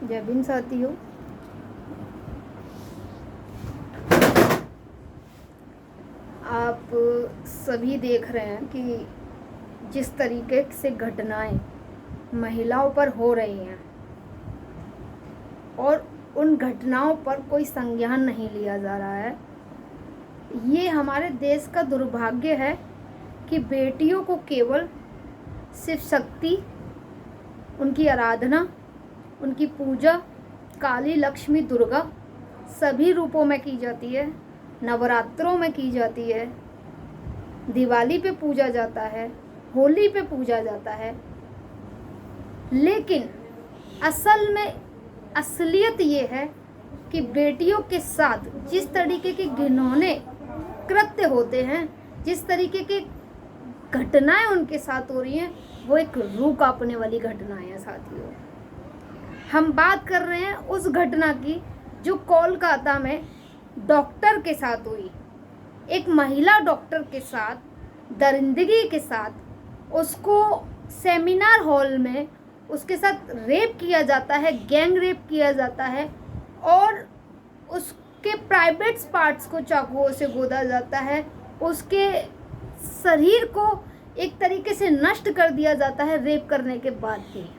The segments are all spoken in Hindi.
जय भीम साथियों। आप सभी देख रहे हैं कि जिस तरीके से घटनाएं महिलाओं पर हो रही हैं और उन घटनाओं पर कोई संज्ञान नहीं लिया जा रहा है। ये हमारे देश का दुर्भाग्य है कि बेटियों को केवल सिर्फ शक्ति, उनकी आराधना, उनकी पूजा काली, लक्ष्मी, दुर्गा सभी रूपों में की जाती है, नवरात्रों में की जाती है, दिवाली पे पूजा जाता है, होली पे पूजा जाता है। लेकिन असल में असलियत ये है कि बेटियों के साथ जिस तरीके के घिनौने कृत्य होते हैं, जिस तरीके के घटनाएं उनके साथ हो रही हैं, वो एक रूह कांपने वाली घटनाएं हैं साथियों। हम बात कर रहे हैं उस घटना की जो कोलकाता में डॉक्टर के साथ हुई। एक महिला डॉक्टर के साथ दरिंदगी के साथ उसको सेमिनार हॉल में उसके साथ रेप किया जाता है, गैंग रेप किया जाता है और उसके प्राइवेट पार्ट्स को चाकुओं से गोदा जाता है, उसके शरीर को एक तरीके से नष्ट कर दिया जाता है रेप करने के बाद भी।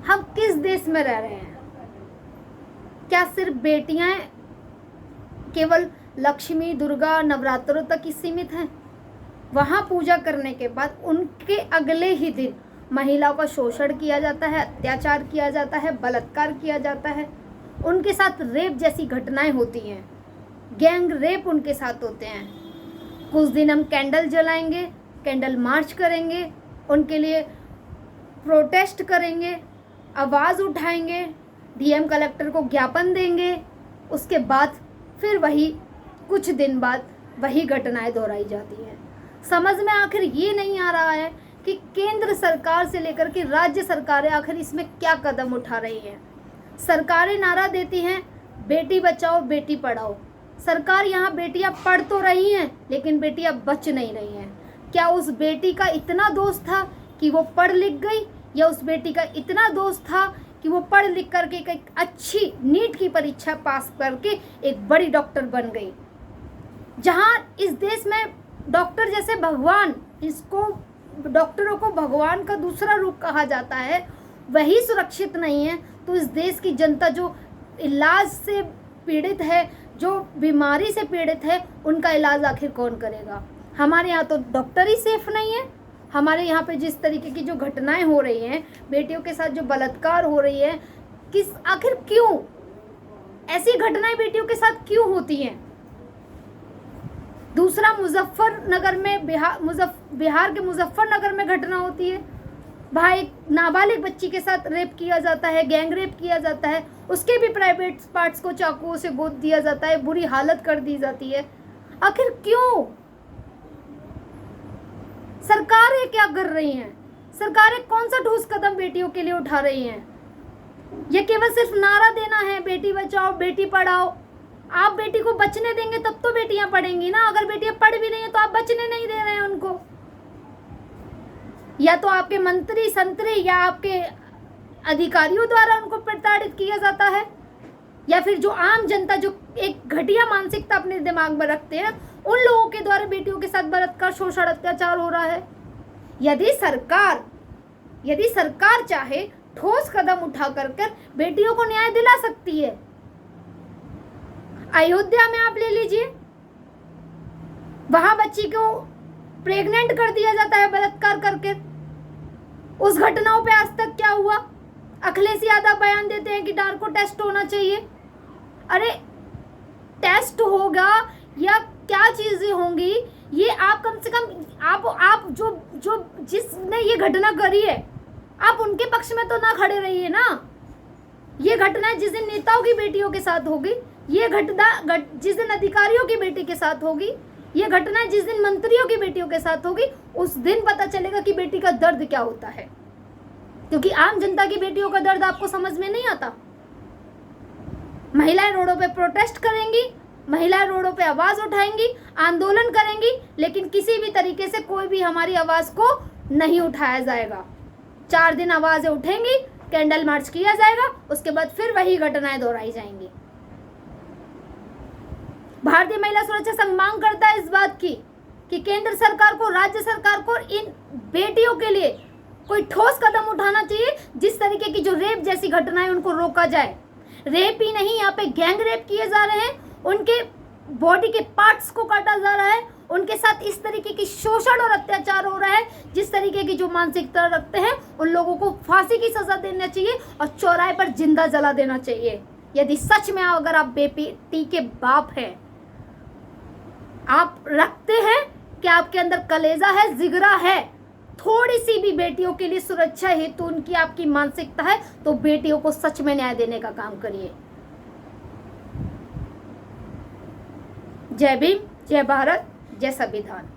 हम किस देश में रह रहे हैं? क्या सिर्फ बेटियां केवल लक्ष्मी, दुर्गा, नवरात्रों तक ही सीमित हैं? वहां पूजा करने के बाद उनके अगले ही दिन महिलाओं का शोषण किया जाता है, अत्याचार किया जाता है, बलात्कार किया जाता है, उनके साथ रेप जैसी घटनाएं होती हैं, गैंग रेप उनके साथ होते हैं। कुछ दिन हम कैंडल जलाएंगे, कैंडल मार्च करेंगे, उनके लिए प्रोटेस्ट करेंगे, आवाज़ उठाएंगे, डीएम कलेक्टर को ज्ञापन देंगे। उसके बाद फिर वही कुछ दिन बाद वही घटनाएं दोहराई जाती हैं। समझ में आखिर ये नहीं आ रहा है कि केंद्र सरकार से लेकर के राज्य सरकारें आखिर इसमें क्या कदम उठा रही हैं। सरकारें नारा देती हैं बेटी बचाओ बेटी पढ़ाओ। सरकार यहाँ बेटियाँ पढ़ तो रही हैं लेकिन बेटियाँ बच नहीं रही हैं। क्या उस बेटी का इतना दोष था कि वो पढ़ लिख गई, या उस बेटी का इतना दोष था कि वो पढ़ लिख करके एक अच्छी नीट की परीक्षा पास करके एक बड़ी डॉक्टर बन गई? जहाँ इस देश में डॉक्टर जैसे भगवान, इसको डॉक्टरों को भगवान का दूसरा रूप कहा जाता है, वही सुरक्षित नहीं है, तो इस देश की जनता जो इलाज से पीड़ित है, जो बीमारी से पीड़ित है, उनका इलाज आखिर कौन करेगा? हमारे यहाँ तो डॉक्टर ही सेफ नहीं है। हमारे यहाँ पे जिस तरीके की जो घटनाएं हो रही हैं, बेटियों के साथ जो बलात्कार हो रही है, आखिर क्यों ऐसी घटनाएं बेटियों के साथ क्यों होती हैं? दूसरा मुजफ्फरनगर में, बिहार के मुजफ्फरनगर में घटना होती है। वहाँ एक नाबालिग बच्ची के साथ रेप किया जाता है, गैंग रेप किया जाता है, उसके भी प्राइवेट पार्ट्स को चाकुओं से गोद दिया जाता है, बुरी हालत कर दी जाती है। आखिर क्यों? सरकारें क्या कर रही हैं? सरकारें कौन सा ठोस कदम बेटियों के लिए उठा रही हैं? ये केवल सिर्फ नारा देना है बेटी बचाओ बेटी पढ़ाओ। आप बेटी को बचने देंगे तब तो बेटियां पढ़ेंगी ना। अगर बेटियां पढ़ भी रही हैं तो आप बचने नहीं दे रहे हैं उनको। या तो आपके मंत्री संतरी या आपके अधिकारियों द्वारा उनको प्रताड़ित किया जाता है, या फिर जो आम जनता जो एक घटिया मानसिकता अपने दिमाग में रखते हैं, उन लोगों के द्वारा बेटियों के साथ बलात्कार, शोषण, अत्याचार हो रहा है। यदि सरकार चाहे ठोस कदम उठा कर बेटियों को न्याय दिला सकती है। अयोध्या में आप ले लीजिए, वहां बच्ची को प्रेग्नेंट कर दिया जाता है बलात्कार करके। उस घटनाओं पे आज तक क्या हुआ? अखिलेश यादव बयान देते हैं कि नार्को टेस्ट होना चाहिए। अरे टेस्ट होगा या क्या चीजें होंगी, ये आप कम से कम आप जो जिसने ये घटना करी है, आप उनके पक्ष में तो ना खड़े रहिए ना। ये घटना जिस दिन नेताओं की बेटियों के साथ होगी, ये घटना जिस दिन अधिकारियों की बेटी के साथ होगी, ये घटना जिस दिन मंत्रियों की बेटियों के साथ होगी, उस दिन पता चलेगा कि बेटी का दर्द क्या होता है। क्योंकि आम जनता की बेटियों का दर्द आपको समझ में नहीं आता। महिलाएं रोडों पे प्रोटेस्ट करेंगी, महिलाएं रोडों पे आवाज उठाएंगी, आंदोलन करेंगी, लेकिन किसी भी तरीके से कोई भी हमारी आवाज को नहीं उठाया जाएगा। 4 दिन आवाजें उठेंगी, कैंडल मार्च किया जाएगा, उसके बाद फिर वही घटनाएं दोहराई जाएंगी। भारतीय महिला सुरक्षा संघ मांग करता है इस बात की कि केंद्र सरकार को, राज्य सरकार को इन बेटियों के लिए कोई ठोस कदम उठाना चाहिए, जिस तरीके की जो रेप जैसी घटनाएं उनको रोका जाए। रेप ही नहीं, यहाँ पे गैंग रेप किए जा रहे हैं, उनके बॉडी के पार्ट्स को काटा जा रहा है, उनके साथ इस तरीके की शोषण और अत्याचार हो रहा है। जिस तरीके की जो मानसिकता रखते हैं उन लोगों को फांसी की सजा देना चाहिए और चौराहे पर जिंदा जला देना चाहिए। यदि सच में अगर आप बेटी के बाप हैं, आप रखते हैं कि आपके अंदर कलेजा है, जिगरा है, थोड़ी सी भी बेटियों के लिए सुरक्षा हेतु उनकी आपकी मानसिकता है, तो बेटियों को सच में न्याय देने का काम करिए। जय भीम, जय भारत, जय संविधान।